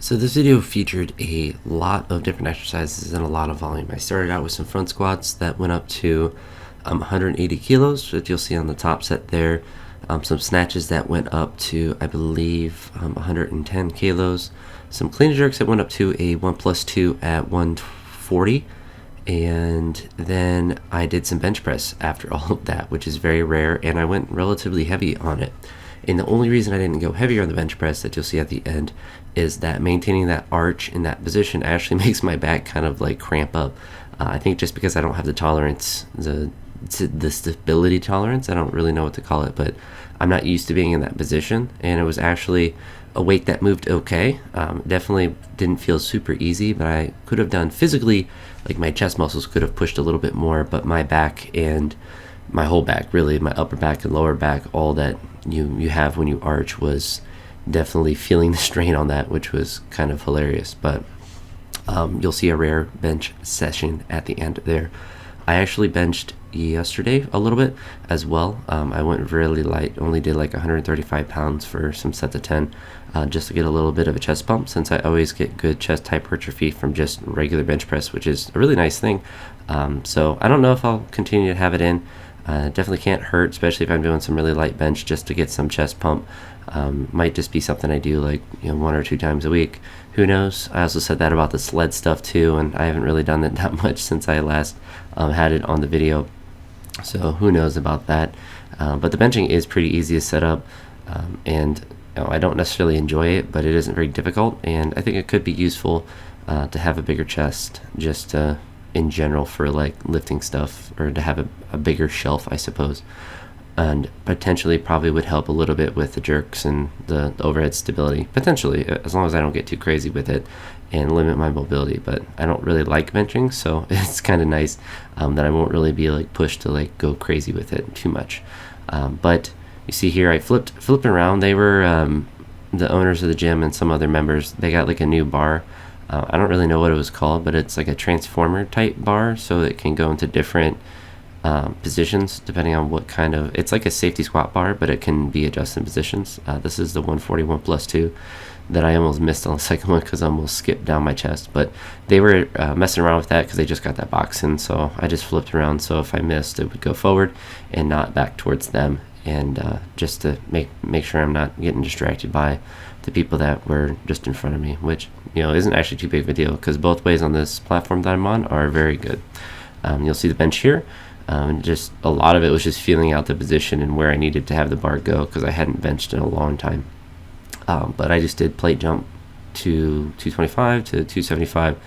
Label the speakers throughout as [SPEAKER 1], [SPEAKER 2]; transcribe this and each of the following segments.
[SPEAKER 1] So this video featured a lot of different exercises and a lot of volume. I started out with some front squats that went up to 180 kilos, that you'll see on the top set there. Some snatches that went up to, I believe, 110 kilos. Some clean jerks that went up to a 1+2 at 140. And then I did some bench press after all of that, which is very rare, and I went relatively heavy on it. And the only reason I didn't go heavier on the bench press that you'll see at the end is that maintaining that arch in that position actually makes my back kind of like cramp up. I think just because I don't have the tolerance, the stability tolerance, I don't really know what to call it, but I'm not used to being in that position, and it was actually a weight that moved okay. Definitely didn't feel super easy, but I could have done physically, like my chest muscles could have pushed a little bit more, but my back and my whole back, really, my upper back and lower back, all that you have when you arch, was definitely feeling the strain on that, which was kind of hilarious. But you'll see a rare bench session at the end there. I actually benched yesterday a little bit as well. I went really light, only did like 135 pounds for some sets of 10, just to get a little bit of a chest pump, since I always get good chest hypertrophy from just regular bench press, which is a really nice thing. So I don't know if I'll continue to have it in. Definitely can't hurt, especially if I'm doing some really light bench just to get some chest pump. Might just be something I do like 1 or 2 times a week. Who knows? I also said that about the sled stuff too, and I haven't really done that much since I last had it on the video. So who knows about that? But the benching is pretty easy to set up, and I don't necessarily enjoy it, but it isn't very difficult, and I think it could be useful to have a bigger chest, just in general, for like lifting stuff, or to have a bigger shelf, I suppose. And potentially probably would help a little bit with the jerks and the overhead stability, potentially, as long as I don't get too crazy with it and limit my mobility. But I don't really like benching, so it's kind of nice that I won't really be like pushed to like go crazy with it too much. But you see here, I flipped around. They were the owners of the gym and some other members, they got like a new bar. I don't really know what it was called, but it's like a transformer type bar, so it can go into different positions depending on what kind of, it's like a safety squat bar, but it can be adjusted in positions. This is the 141 plus 2 that I almost missed on the second one because I almost skipped down my chest, but they were messing around with that because they just got that box in, so I just flipped around, so if I missed, it would go forward and not back towards them, and just to make sure I'm not getting distracted by the people that were just in front of me, which isn't actually too big of a deal because both ways on this platform that I'm on are very good. You'll see the bench here. Just a lot of it was just feeling out the position and where I needed to have the bar go, because I hadn't benched in a long time. But I just did plate jump to 225 to 275,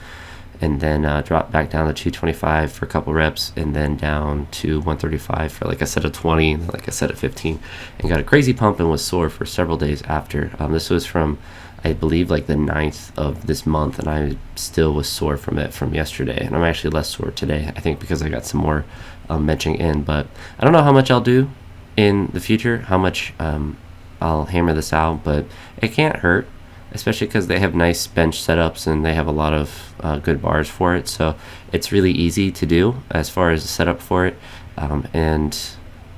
[SPEAKER 1] and then dropped back down to 225 for a couple reps, and then down to 135 for like a set of 20, like a set of 15, and got a crazy pump and was sore for several days after. This was from, I believe, like the 9th of this month, and I still was sore from it from yesterday, and I'm actually less sore today, I think, because I got some more benching in. But I don't know how much I'll do in the future, how much I'll hammer this out, but it can't hurt, especially because they have nice bench setups and they have a lot of good bars for it, so it's really easy to do as far as the setup for it. And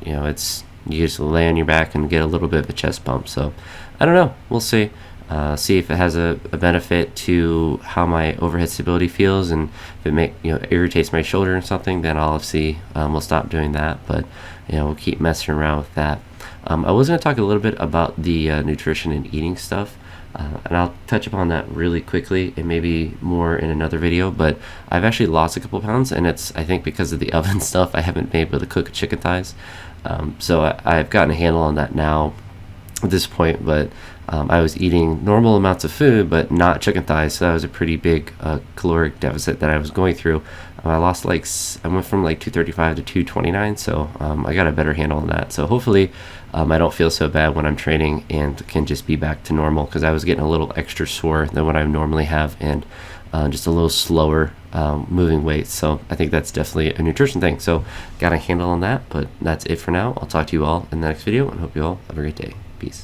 [SPEAKER 1] it's, you just lay on your back and get a little bit of a chest pump. So I don't know, we'll see. See if it has a benefit to how my overhead stability feels, and if it irritates my shoulder or something, then I'll see. We'll stop doing that, but we'll keep messing around with that. I was going to talk a little bit about the nutrition and eating stuff, and I'll touch upon that really quickly and maybe more in another video. But I've actually lost a couple pounds, and it's, I think, because of the oven stuff. I haven't been able to cook chicken thighs, so I've gotten a handle on that now at this point. But I was eating normal amounts of food, but not chicken thighs, so that was a pretty big caloric deficit that I was going through. I lost I went from like 235 to 229, so I got a better handle on that. So hopefully I don't feel so bad when I'm training and can just be back to normal, because I was getting a little extra sore than what I normally have, and just a little slower moving weight. So I think that's definitely a nutrition thing. So got a handle on that, but that's it for now. I'll talk to you all in the next video, and hope you all have a great day. Peace.